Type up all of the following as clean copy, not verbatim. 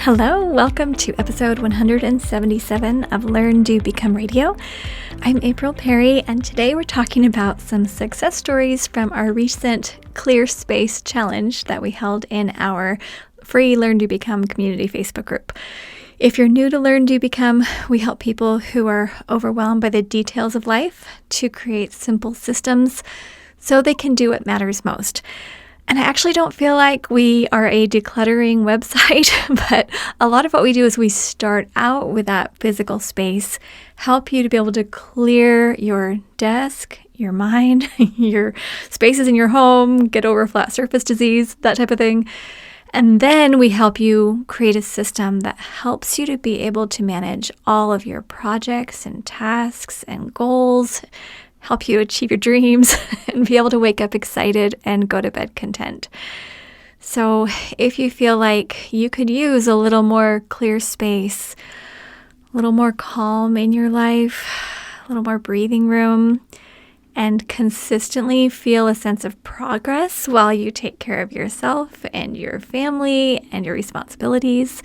Hello, welcome to episode 177 of LearnDoBecome Radio. I'm April Perry, and today we're talking about some success stories from our recent Clear Space Challenge that we held in our free LearnDoBecome community Facebook group. If you're new to LearnDoBecome, we help people who are overwhelmed by the details of life to create simple systems so they can do what matters most. And I actually don't feel like we are a decluttering website, but a lot of what we do is we start out with that physical space, help you to be able to clear your desk, your mind, your spaces in your home, get over flat surface disease, that type of thing. And then we help you create a system that helps you to be able to manage all of your projects and tasks and goals, help you achieve your dreams, and be able to wake up excited and go to bed content. So if you feel like you could use a little more clear space, a little more calm in your life, a little more breathing room, and consistently feel a sense of progress while you take care of yourself and your family and your responsibilities,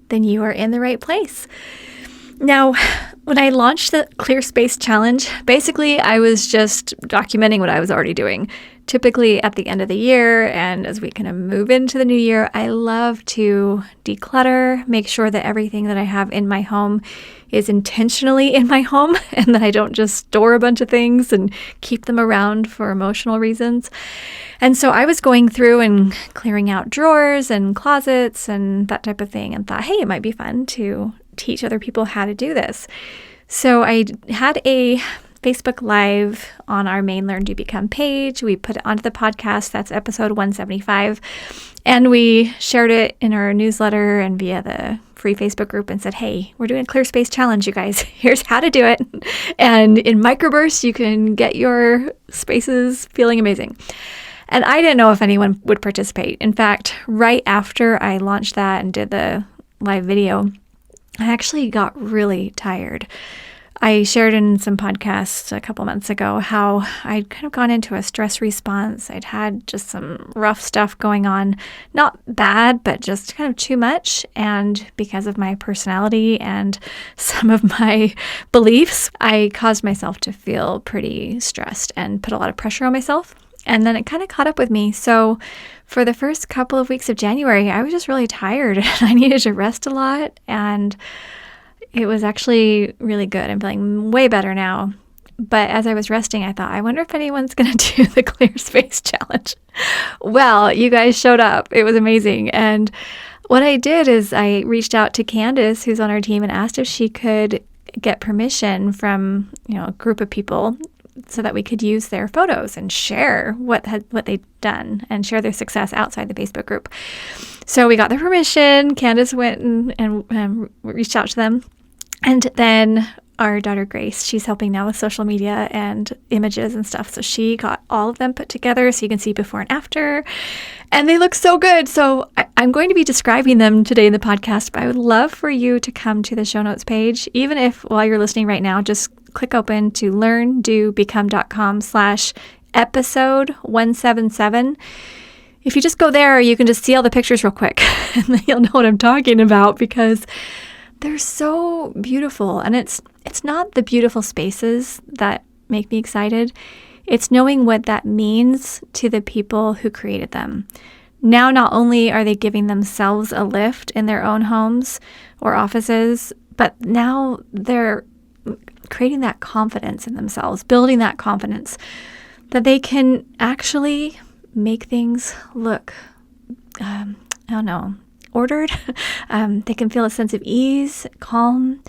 then you are in the right place. Now, when I launched the Clear Space Challenge, basically I was just documenting what I was already doing. Typically at the end of the year and as we kind of move into the new year, I love to declutter, make sure that everything that I have in my home is intentionally in my home and that I don't just store a bunch of things and keep them around for emotional reasons. And so I was going through and clearing out drawers and closets and that type of thing and thought, hey, it might be fun to teach other people how to do this. So I had a Facebook Live on our main LearnDoBecome page. We put it onto the podcast. That's episode 175. And we shared it in our newsletter and via the free Facebook group and said, hey, we're doing a Clear Space Challenge, you guys. Here's how to do it. And in microbursts, you can get your spaces feeling amazing. And I didn't know if anyone would participate. In fact, right after I launched that and did the live video, I actually got really tired. I shared in some podcasts a couple months ago how I'd kind of gone into a stress response. I'd had just some rough stuff going on. Not bad, but just kind of too much. And because of my personality and some of my beliefs, I caused myself to feel pretty stressed and put a lot of pressure on myself. And then it kind of caught up with me. So for the first couple of weeks of January, I was just really tired and I needed to rest a lot. And it was actually really good. I'm feeling way better now. But as I was resting, I thought, I wonder if anyone's going to do the Clear Space Challenge. Well, you guys showed up. It was amazing. And what I did is I reached out to Candace, who's on our team, and asked if she could get permission from, a group of people so that we could use their photos and share what they'd done and share their success outside the Facebook group. So we got their permission. Candace went and reached out to them. And then our daughter Grace, she's helping now with social media and images and stuff. So she got all of them put together so you can see before and after. And they look so good. So I'm going to be describing them today in the podcast, but I would love for you to come to the show notes page. Even if while you're listening right now, just click open to LearnDoBecome.com/episode 177. If you just go there, you can just see all the pictures real quick and then you'll know what I'm talking about because they're so beautiful. And it's not the beautiful spaces that make me excited. It's knowing what that means to the people who created them. Now, not only are they giving themselves a lift in their own homes or offices, but now they're creating that confidence in themselves, building that confidence that they can actually make things look, ordered. They can feel a sense of ease, calm,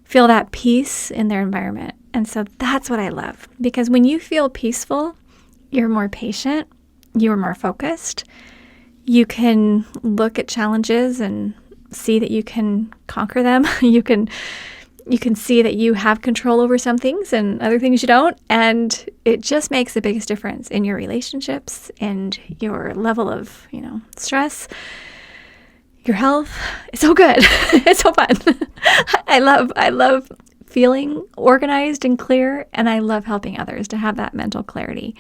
feel that peace in their environment. And so that's what I love, because when you feel peaceful, you're more patient, you're more focused, you can look at challenges and see that you can conquer them. You can see that you have control over some things and other things you don't. And it just makes the biggest difference in your relationships and your level of, stress, your health. It's so good. It's so fun. I love feeling organized and clear, and I love helping others to have that mental clarity.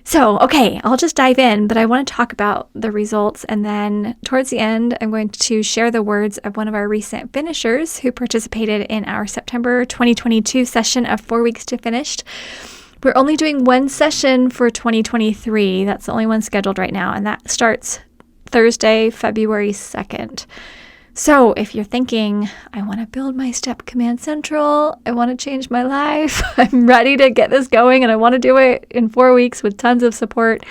So, okay, I'll just dive in, but I want to talk about the results. And then towards the end, I'm going to share the words of one of our recent finishers who participated in our September 2022 session of 4 weeks to finished. We're only doing one session for 2023. That's the only one scheduled right now. And that starts Thursday, February 2nd. So if you're thinking, I want to build my STEP Command Central, I want to change my life, I'm ready to get this going, and I want to do it in 4 weeks with tons of support,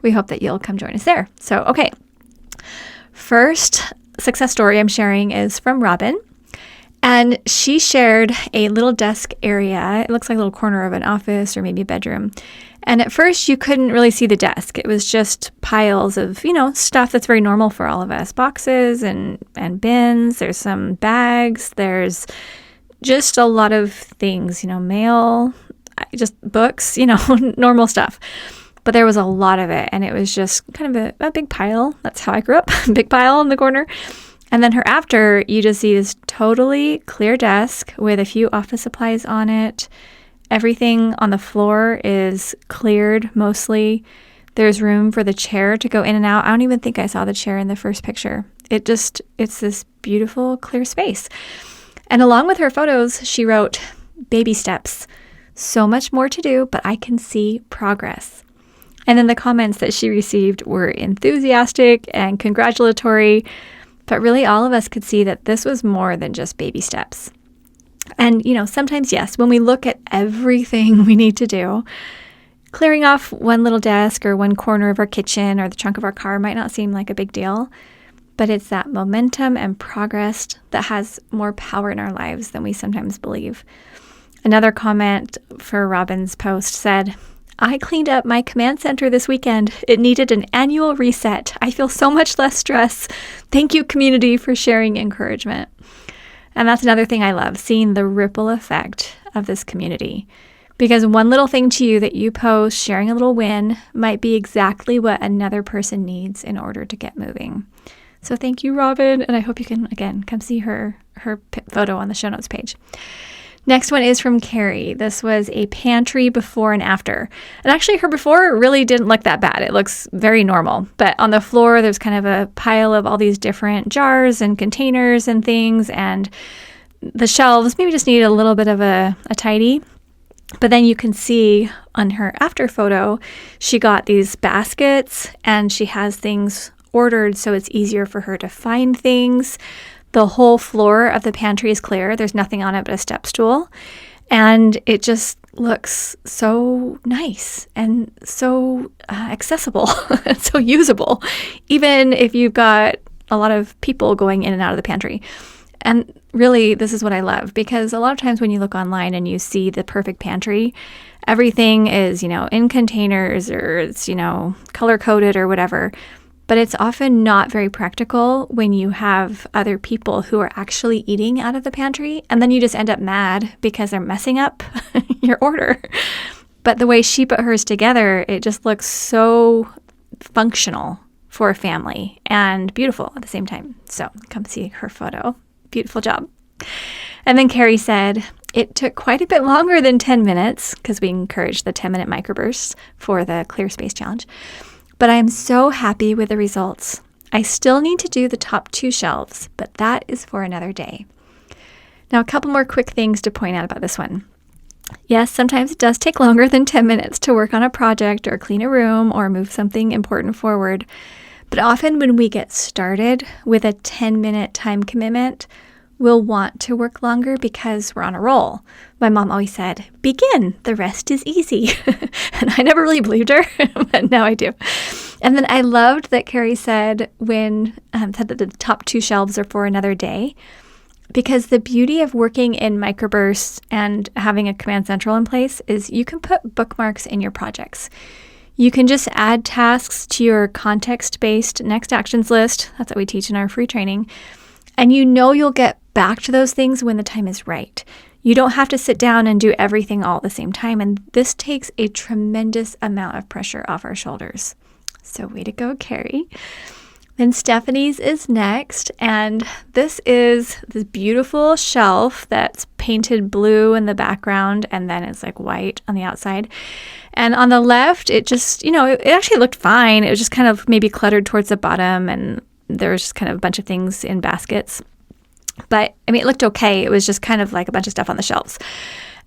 we hope that you'll come join us there. So, okay. First success story I'm sharing is from Robin. And she shared a little desk area. It looks like a little corner of an office or maybe a bedroom. And at first, you couldn't really see the desk. It was just piles of, stuff that's very normal for all of us. Boxes and bins. There's some bags. There's just a lot of things, mail, just books, normal stuff. But there was a lot of it. And it was just kind of a big pile. That's how I grew up. Big pile in the corner. And then her after, you just see this totally clear desk with a few office supplies on it. Everything on the floor is cleared mostly. There's room for the chair to go in and out. I don't even think I saw the chair in the first picture. It's this beautiful, clear space. And along with her photos, she wrote, "Baby steps. So much more to do, but I can see progress." And then the comments that she received were enthusiastic and congratulatory. But really, all of us could see that this was more than just baby steps. And, sometimes, yes, when we look at everything we need to do, clearing off one little desk or one corner of our kitchen or the trunk of our car might not seem like a big deal. But it's that momentum and progress that has more power in our lives than we sometimes believe. Another comment for Robin's post said, "I cleaned up my command center this weekend. It needed an annual reset. I feel so much less stress. Thank you, community, for sharing encouragement." And that's another thing I love, seeing the ripple effect of this community. Because one little thing to you that you post, sharing a little win, might be exactly what another person needs in order to get moving. So thank you, Robin. And I hope you can, again, come see her photo on the show notes page. Next one is from Carrie. This was a pantry before and after. And actually her before really didn't look that bad. It looks very normal. But on the floor, there's kind of a pile of all these different jars and containers and things. And the shelves maybe just need a little bit of a tidy. But then you can see on her after photo, she got these baskets and she has things ordered so it's easier for her to find things. The whole floor of the pantry is clear. There's nothing on it but a step stool. And it just looks so nice and so accessible and so usable, even if you've got a lot of people going in and out of the pantry. And really, this is what I love, because a lot of times when you look online and you see the perfect pantry, everything is, in containers or it's, color-coded or whatever. But it's often not very practical when you have other people who are actually eating out of the pantry, and then you just end up mad because they're messing up your order. But the way she put hers together, it just looks so functional for a family and beautiful at the same time. So come see her photo. Beautiful job. And then Carrie said, "It took quite a bit longer than 10 minutes because we encouraged the 10-minute microbursts for the Clear Space Challenge. But I am so happy with the results. I still need to do the top 2 shelves, but that is for another day." Now, a couple more quick things to point out about this one. Yes, sometimes it does take longer than 10 minutes to work on a project or clean a room or move something important forward. But often when we get started with a 10-minute time commitment, we'll want to work longer because we're on a roll. My mom always said, "Begin, the rest is easy." And I never really believed her, but now I do. And then I loved that Carrie said said that the top 2 shelves are for another day, because the beauty of working in microbursts and having a Command Central in place is you can put bookmarks in your projects. You can just add tasks to your context-based next actions list. That's what we teach in our free training. And you'll get back to those things when the time is right. You don't have to sit down and do everything all at the same time. And this takes a tremendous amount of pressure off our shoulders. So way to go, Carrie. Then Stephanie's is next, and this is this beautiful shelf that's painted blue in the background, and then it's like white on the outside. And on the left, it just, it actually looked fine. It was just kind of maybe cluttered towards the bottom, and there was just kind of a bunch of things in baskets. But, it looked okay. It was just kind of like a bunch of stuff on the shelves.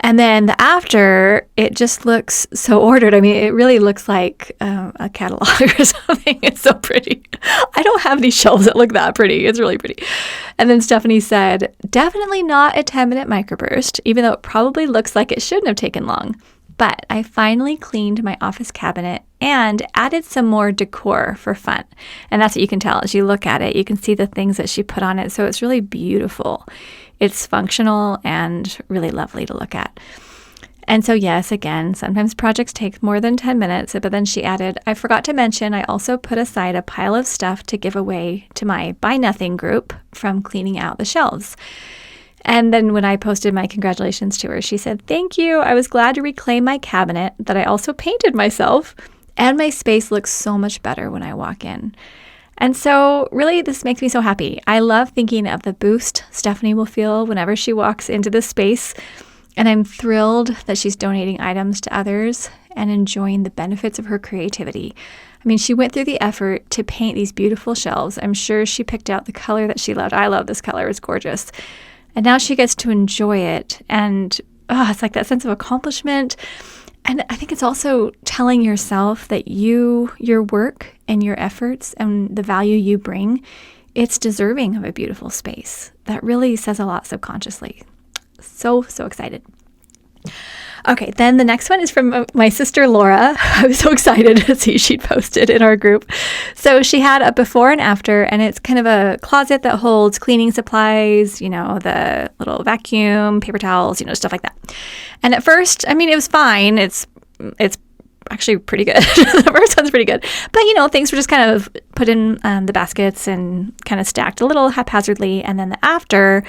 And then the after, it just looks so ordered. It really looks like a catalog or something. It's so pretty. I don't have any shelves that look that pretty. It's really pretty. And then Stephanie said, definitely not a 10-minute microburst, even though it probably looks like it shouldn't have taken long. But I finally cleaned my office cabinet and added some more decor for fun. And that's what you can tell as you look at it. You can see the things that she put on it. So it's really beautiful. It's functional and really lovely to look at. And so yes, again, sometimes projects take more than 10 minutes, but then she added, I forgot to mention, I also put aside a pile of stuff to give away to my Buy Nothing group from cleaning out the shelves. And then when I posted my congratulations to her, she said, thank you. I was glad to reclaim my cabinet that I also painted myself, and my space looks so much better when I walk in. And so really this makes me so happy. I love thinking of the boost Stephanie will feel whenever she walks into this space. And I'm thrilled that she's donating items to others and enjoying the benefits of her creativity. She went through the effort to paint these beautiful shelves. I'm sure she picked out the color that she loved. I love this color. It's gorgeous. And now she gets to enjoy it. And it's like that sense of accomplishment. And I think it's also telling yourself that your work and your efforts and the value you bring, it's deserving of a beautiful space. That really says a lot subconsciously. So excited. Okay, then the next one is from my sister Laura. I was so excited to see she'd posted in our group. So she had a before and after, and it's kind of a closet that holds cleaning supplies, the little vacuum, paper towels, stuff like that. And at first, it was fine. It's actually pretty good. The first one's pretty good. But, things were just kind of put in the baskets and kind of stacked a little haphazardly. And then the after,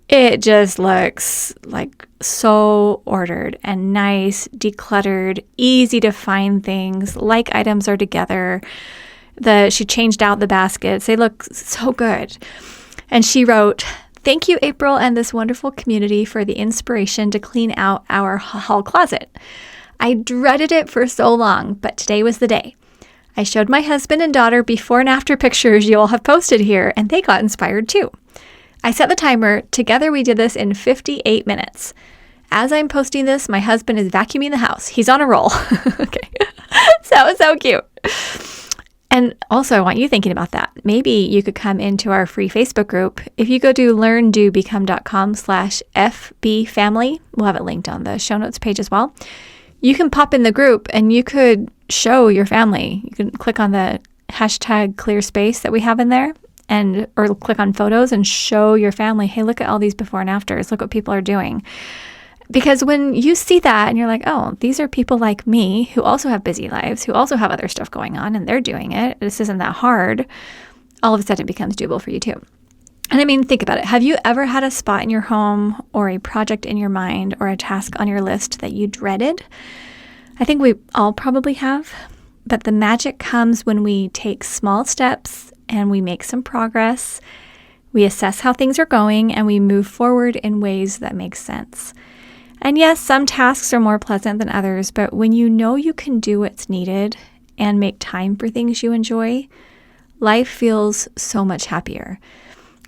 it just looks like so ordered and nice, decluttered, easy to find things, like items are together. She changed out the baskets. They look so good. And she wrote, thank you, April, and this wonderful community for the inspiration to clean out our hall closet. I dreaded it for so long, but today was the day. I showed my husband and daughter before and after pictures you all have posted here, and they got inspired too. I set the timer. Together we did this in 58 minutes. As I'm posting this, my husband is vacuuming the house. He's on a roll. Okay. So cute. And also, I want you thinking about that. Maybe you could come into our free Facebook group. If you go to LearnDoBecome.com/FBFamily, we'll have it linked on the show notes page as well. You can pop in the group and you could show your family. You can click on the hashtag clear space that we have in there, or click on photos and show your family, hey, look at all these before and afters. Look what people are doing. Because when you see that and you're like, oh, these are people like me who also have busy lives, who also have other stuff going on, and they're doing it. This isn't that hard. All of a sudden it becomes doable for you too. And think about it. Have you ever had a spot in your home or a project in your mind or a task on your list that you dreaded? I think we all probably have. But the magic comes when we take small steps and we make some progress. We assess how things are going and we move forward in ways that make sense. And yes, some tasks are more pleasant than others, but when you know you can do what's needed and make time for things you enjoy, life feels so much happier.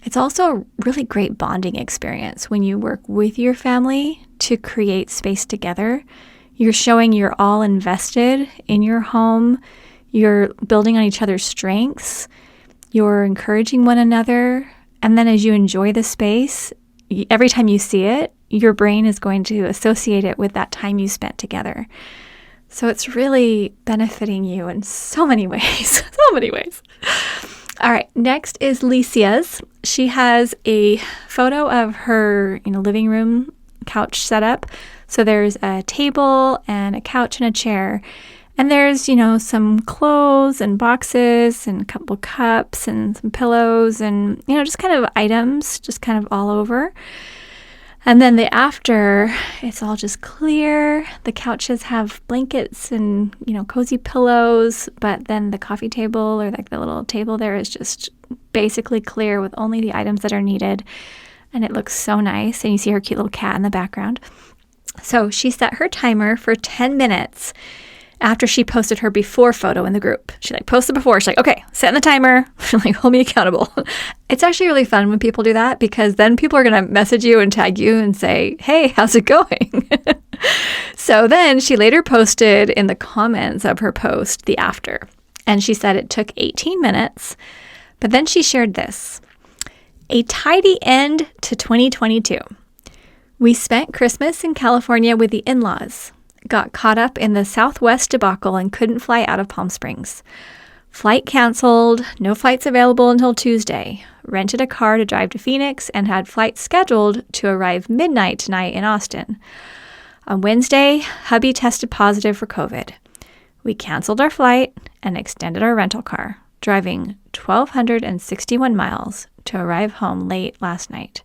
It's also a really great bonding experience when you work with your family to create space together. You're showing you're all invested in your home. You're building on each other's strengths. You're encouraging one another. And then as you enjoy the space, every time you see it, your brain is going to associate it with that time you spent together. So it's really benefiting you in so many ways, so many ways. All right, next is Licia's. She has a photo of her living room couch setup. So there's a table and a couch and a chair. And there's, some clothes and boxes and a couple cups and some pillows and, just kind of items, just kind of all over. And then the after, it's all just clear. The couches have blankets and, cozy pillows, but then the coffee table or like the little table there is just basically clear with only the items that are needed. And it looks so nice. And you see her cute little cat in the background. So she set her timer for 10 minutes after she posted her before photo in the group. She posted before. She's like, okay, setting the timer. Hold me accountable. It's actually really fun when people do that, because then people are going to message you and tag you and say, hey, how's it going? So then she later posted in the comments of her post the after. And she said it took 18 minutes. But then she shared this: a tidy end to 2022. We spent Christmas in California with the in-laws. Got caught up in the Southwest debacle and couldn't fly out of Palm Springs. Flight canceled, no flights available until Tuesday. Rented a car to drive to Phoenix and had flights scheduled to arrive midnight tonight in Austin. On Wednesday, hubby tested positive for COVID. We canceled our flight and extended our rental car, driving 1,261 miles to arrive home late last night.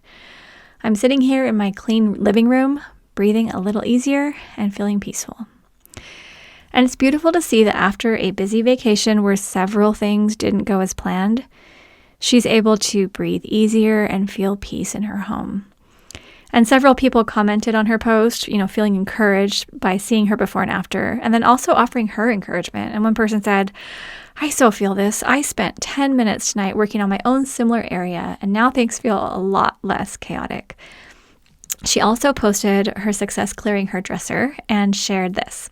I'm sitting here in my clean living room, breathing a little easier and feeling peaceful. And it's beautiful to see that after a busy vacation where several things didn't go as planned, she's able to breathe easier and feel peace in her home. And several people commented on her post, feeling encouraged by seeing her before and after, and then also offering her encouragement. And one person said, I so feel this. I spent 10 minutes tonight working on my own similar area, and now things feel a lot less chaotic. She also posted her success clearing her dresser and shared this: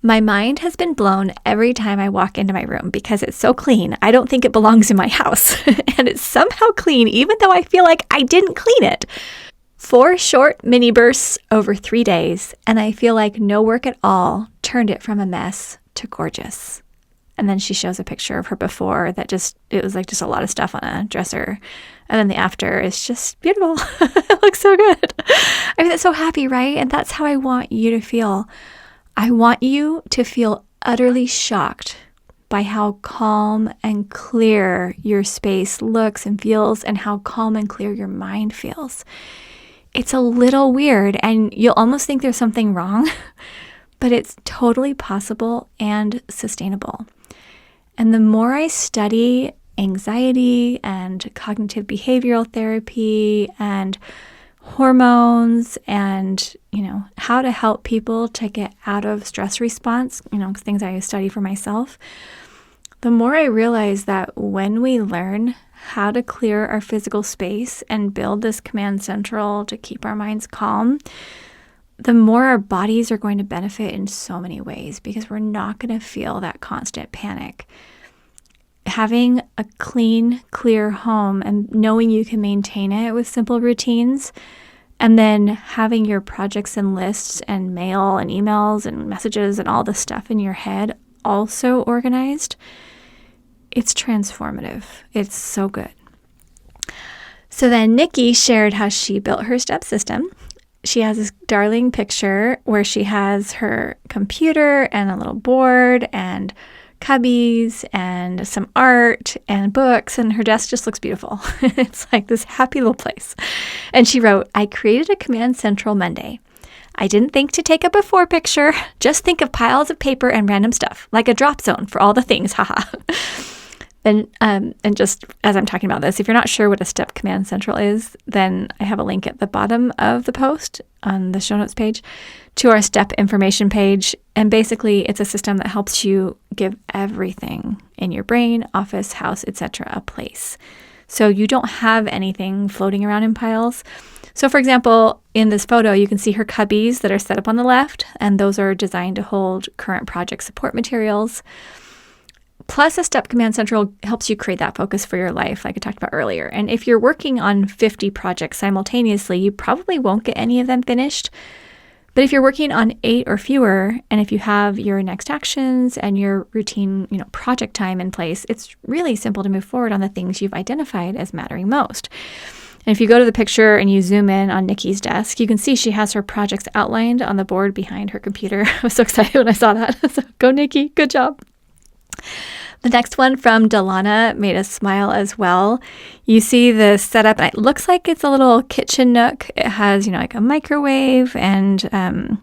my mind has been blown every time I walk into my room because it's so clean. I don't think it belongs in my house. And it's somehow clean, even though I feel like I didn't clean it. 4 short mini bursts over 3 days, and I feel like no work at all turned it from a mess to gorgeous. And then she shows a picture of her before that it was just a lot of stuff on a dresser. And then the after is just beautiful. It looks so good. I mean, it's so happy, right? And that's how I want you to feel. I want you to feel utterly shocked by how calm and clear your space looks and feels, and how calm and clear your mind feels. It's a little weird, and you'll almost think there's something wrong, but it's totally possible and sustainable. And the more I study anxiety and cognitive behavioral therapy and hormones and, how to help people to get out of stress response, things I study for myself, the more I realize that when we learn how to clear our physical space and build this command central to keep our minds calm, the more our bodies are going to benefit in so many ways, because we're not going to feel that constant panic. Having a clean, clear home and knowing you can maintain it with simple routines, and then having your projects and lists and mail and emails and messages and all the stuff in your head also organized, it's transformative. It's so good. So then Nikki shared how she built her step system. She has this darling picture where she has her computer and a little board and cubbies and some art and books, and her desk just looks beautiful. It's like this happy little place. And she wrote, I created a command central Monday. I didn't think to take a before picture, just think of piles of paper and random stuff, like a drop zone for all the things, haha. And just as I'm talking about this, if you're not sure what a step command central is, then I have a link at the bottom of the post on the show notes page to our step information page. And basically, it's a system that helps you give everything in your brain, office, house, etc. a place. So you don't have anything floating around in piles. So for example, in this photo, you can see her cubbies that are set up on the left, and those are designed to hold current project support materials. Plus, a step command central helps you create that focus for your life, like I talked about earlier. And if you're working on 50 projects simultaneously, you probably won't get any of them finished. But if you're working on 8 or fewer, and if you have your next actions and your routine, project time in place, it's really simple to move forward on the things you've identified as mattering most. And if you go to the picture and you zoom in on Nikki's desk, you can see she has her projects outlined on the board behind her computer. I was so excited when I saw that. So go, Nikki. Good job. The next one from Delana made us smile as well. You see the setup, and it looks like it's a little kitchen nook. It has, like a microwave and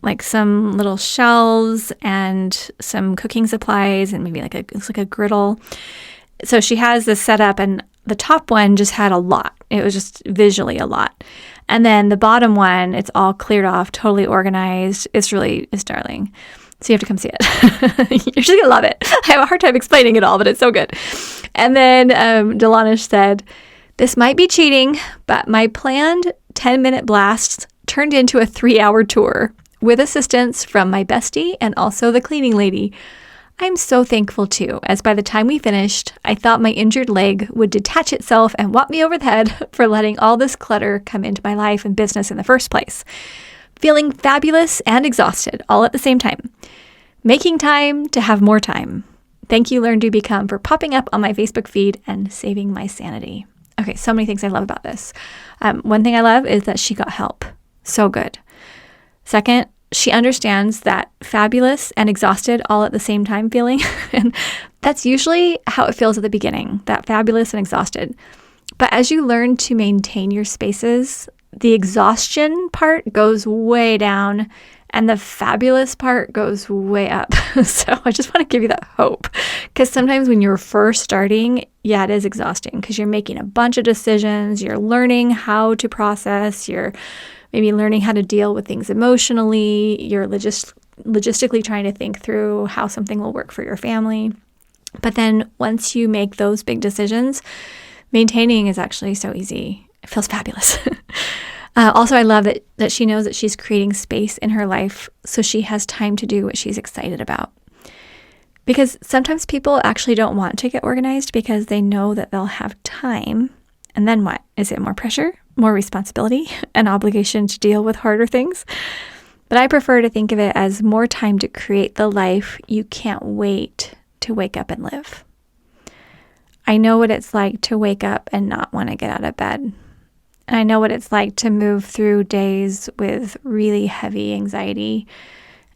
like some little shelves and some cooking supplies and maybe it's like a griddle. So she has this setup, and the top one just had a lot. It was just visually a lot. And then the bottom one, it's all cleared off, totally organized. It's darling. So you have to come see it. You're just going to love it. I have a hard time explaining it all, but it's so good. And then Delanish said, "This might be cheating, but my planned 10-minute blast turned into a 3-hour tour with assistance from my bestie and also the cleaning lady. I'm so thankful too, as by the time we finished, I thought my injured leg would detach itself and whop me over the head for letting all this clutter come into my life and business in the first place. Feeling fabulous and exhausted all at the same time. Making time to have more time. Thank you, LearnDoBecome, for popping up on my Facebook feed and saving my sanity." Okay, so many things I love about this. One thing I love is that she got help. So good. Second, she understands that fabulous and exhausted all at the same time feeling. And that's usually how it feels at the beginning, that fabulous and exhausted. But as you learn to maintain your spaces, the exhaustion part goes way down and the fabulous part goes way up. So I just want to give you that hope, because sometimes when you're first starting, it is exhausting because you're making a bunch of decisions. You're learning how to process. You're maybe learning how to deal with things emotionally. You're logistically trying to think through how something will work for your family. But then once you make those big decisions, maintaining is actually so easy. It feels fabulous. Also, I love that she knows that she's creating space in her life so she has time to do what she's excited about. Because sometimes people actually don't want to get organized because they know that they'll have time. And then what? Is it more pressure, more responsibility, an obligation to deal with harder things? But I prefer to think of it as more time to create the life you can't wait to wake up and live. I know what it's like to wake up and not want to get out of bed. And I know what it's like to move through days with really heavy anxiety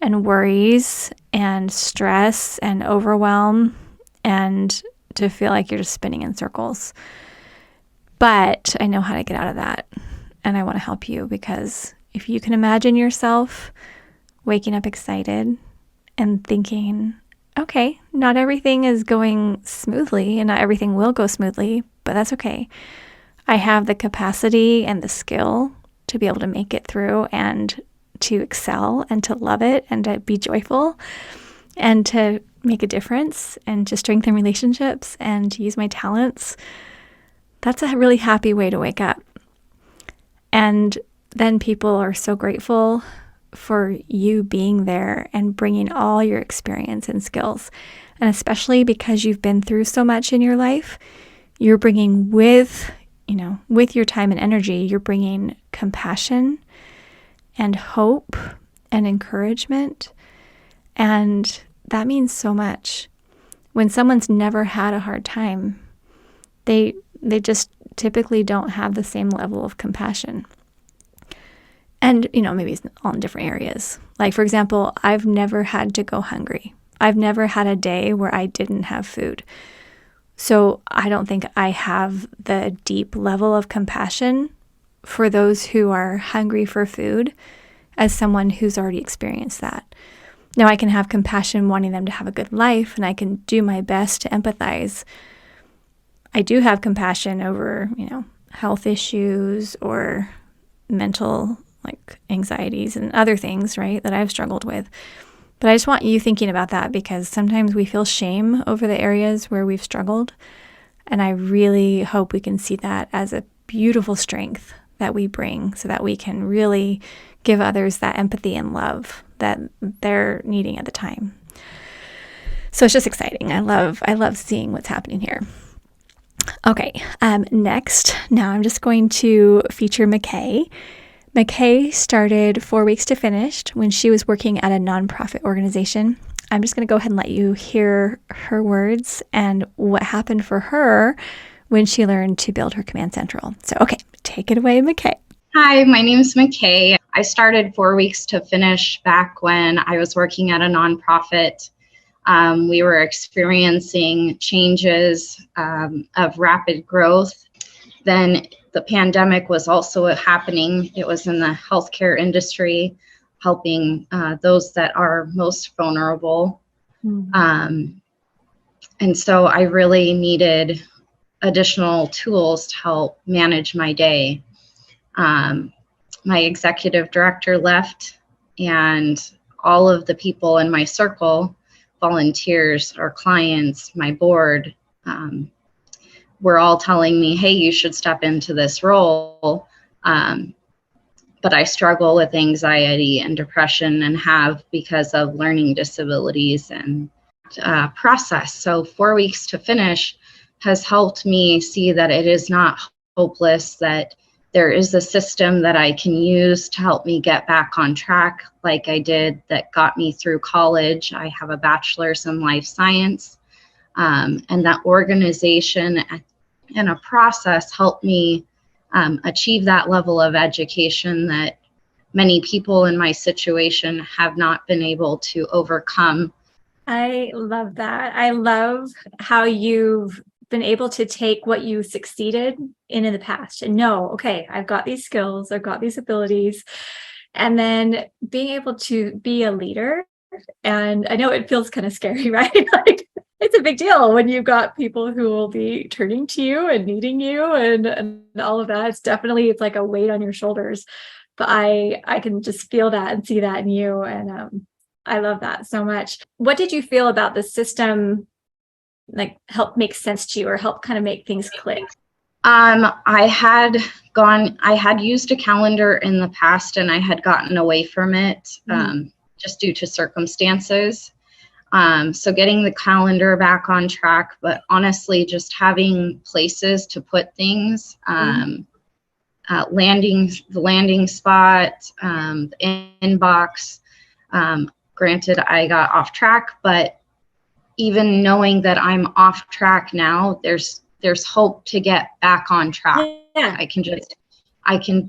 and worries and stress and overwhelm and to feel like you're just spinning in circles. But I know how to get out of that. And I want to help you, because if you can imagine yourself waking up excited and thinking, okay, not everything is going smoothly and not everything will go smoothly, but that's okay. I have the capacity and the skill to be able to make it through and to excel and to love it and to be joyful and to make a difference and to strengthen relationships and to use my talents. That's a really happy way to wake up. And then people are so grateful for you being there and bringing all your experience and skills. And especially because you've been through so much in your life, you're bringing with your time and energy, you're bringing compassion and hope and encouragement. And that means so much. When someone's never had a hard time, they just typically don't have the same level of compassion. And, maybe it's all in different areas. Like, for example, I've never had to go hungry. I've never had a day where I didn't have food. So I don't think I have the deep level of compassion for those who are hungry for food as someone who's already experienced that. Now, I can have compassion wanting them to have a good life, and I can do my best to empathize. I do have compassion over, health issues or mental anxieties and other things, right, that I've struggled with. But I just want you thinking about that, because sometimes we feel shame over the areas where we've struggled. And I really hope we can see that as a beautiful strength that we bring so that we can really give others that empathy and love that they're needing at the time. So it's just exciting. I love seeing what's happening here. Okay, next, now I'm just going to feature McKay. McKay started 4 weeks to finished when she was working at a nonprofit organization. I'm just going to go ahead and let you hear her words and what happened for her when she learned to build her command central. So, okay, take it away, McKay. Hi, my name is McKay. I started 4 weeks to finish back when I was working at a nonprofit. We were experiencing changes of rapid growth. Then the pandemic was also happening. It was in the healthcare industry, helping those that are most vulnerable. And so I really needed additional tools to help manage my day. My executive director left, and all of the people in my circle, volunteers or clients, my board, were all telling me, hey, you should step into this role. But I struggle with anxiety and depression and have because of learning disabilities and process. So 4 weeks to finish has helped me see that it is not hopeless, that there is a system that I can use to help me get back on track like I did that got me through college. I have a bachelor's in life science, and that organization and a process helped me achieve that level of education that many people in my situation have not been able to overcome. I love that. I love how you've been able to take what you succeeded in the past and know, okay, I've got these skills, I've got these abilities, and then being able to be a leader. And I know it feels kind of scary, right? Like it's a big deal when you've got people who will be turning to you and needing you and all of that. It's like a weight on your shoulders. But I can just feel that and see that in you. And I love that so much. What did you feel about the system, like help make sense to you or help kind of make things click? I had used a calendar in the past and I had gotten away from it just due to circumstances. So getting the calendar back on track, but honestly, just having places to put things, the landing spot, the inbox. Granted, I got off track, but even knowing that I'm off track now, there's hope to get back on track. Yeah. I can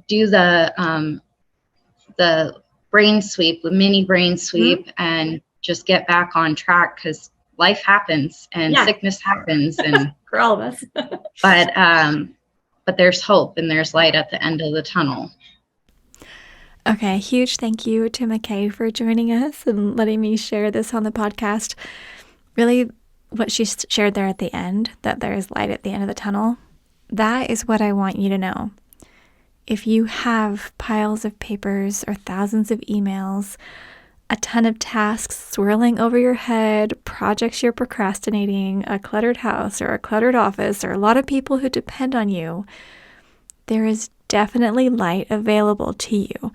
do the brain sweep, the mini brain sweep, and just get back on track because life happens and sickness happens and for all of us. but there's hope and there's light at the end of the tunnel. Okay, huge thank you to McKay for joining us and letting me share this on the podcast. Really, what she shared there at the end, that there is light at the end of the tunnel, that is what I want you to know. If you have piles of papers or thousands of emails, a ton of tasks swirling over your head, projects you're procrastinating, a cluttered house or a cluttered office, or a lot of people who depend on you, there is definitely light available to you.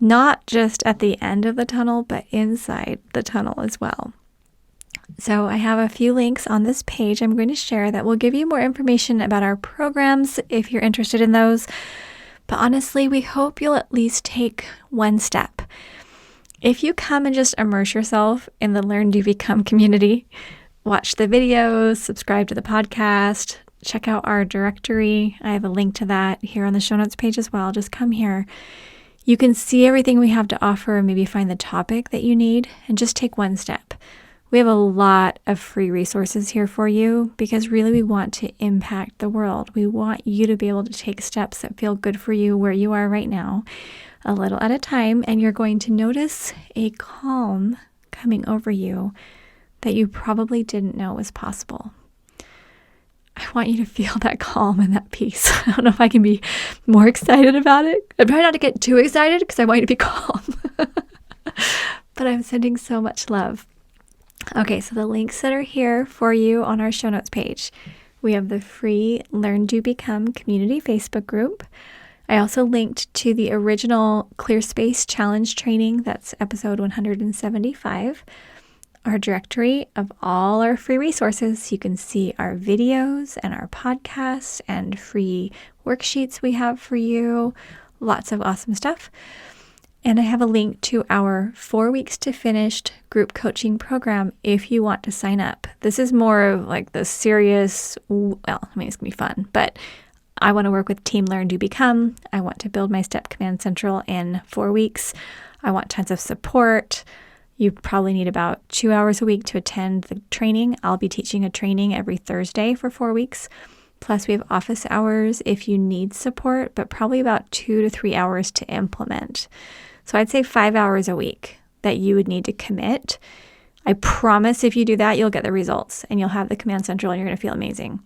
Not just at the end of the tunnel, but inside the tunnel as well. So I have a few links on this page I'm going to share that will give you more information about our programs if you're interested in those. But honestly, we hope you'll at least take one step. If you come and just immerse yourself in the LearnDoBecome community, watch the videos, subscribe to the podcast, check out our directory. I have a link to that here on the show notes page as well. Just come here. You can see everything we have to offer and maybe find the topic that you need and just take one step. We have a lot of free resources here for you because really we want to impact the world. We want you to be able to take steps that feel good for you where you are right now, a little at a time, and you're going to notice a calm coming over you that you probably didn't know was possible. I want you to feel that calm and that peace. I don't know if I can be more excited about it. I'm trying not to get too excited because I want you to be calm. But I'm sending so much love. Okay, so the links that are here for you on our show notes page. We have the free LearnDoBecome community Facebook group. I also linked to the original Clear Space Challenge training. That's episode 175. Our directory of all our free resources. You can see our videos and our podcasts and free worksheets we have for you. Lots of awesome stuff. And I have a link to our 4 weeks to finished group coaching program if you want to sign up. This is more of like the serious, well, I mean, it's going to be fun, but I want to work with Team LearnDoBecome. I want to build my Step Command Central in 4 weeks. I want tons of support. You probably need about 2 hours a week to attend the training. I'll be teaching a training every Thursday for 4 weeks. Plus, we have office hours if you need support, but probably about 2 to 3 hours to implement. So I'd say 5 hours a week that you would need to commit. I promise if you do that, you'll get the results and you'll have the command central and you're going to feel amazing.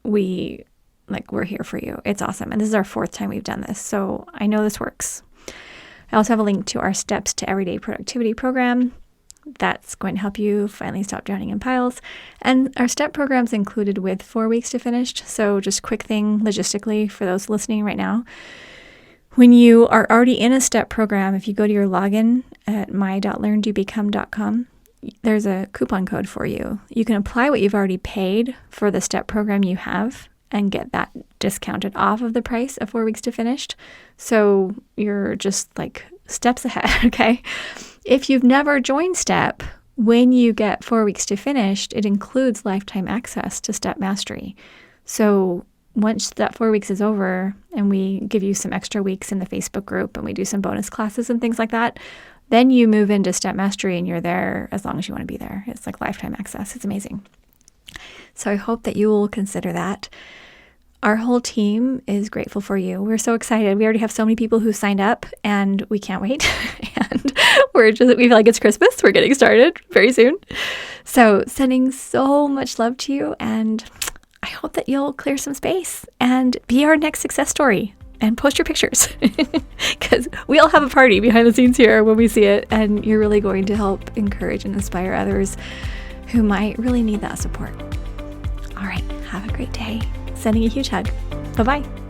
We're here for you. It's awesome. And this is our 4th time we've done this. So I know this works. I also have a link to our Steps to Everyday Productivity program. That's going to help you finally stop drowning in piles. And our STEP program's included with 4 weeks to finished. So just quick thing logistically for those listening right now. When you are already in a STEP program, if you go to your login at my.learndobecome.com, there's a coupon code for you. You can apply what you've already paid for the STEP program you have and get that discounted off of the price of 4 weeks to finished. So you're just like steps ahead, okay? If you've never joined STEP, when you get 4 weeks to finished, it includes lifetime access to STEP Mastery. So once that 4 weeks is over and we give you some extra weeks in the Facebook group and we do some bonus classes and things like that, then you move into STEP Mastery and you're there as long as you want to be there. It's like lifetime access. It's amazing. So I hope that you will consider that. Our whole team is grateful for you. We're so excited. We already have so many people who signed up and we can't wait. And we feel like it's Christmas. We're getting started very soon. So sending so much love to you, and I hope that you'll clear some space and be our next success story and post your pictures because we all have a party behind the scenes here when we see it, and you're really going to help encourage and inspire others who might really need that support. All right. Have a great day. Sending a huge hug. Bye-bye.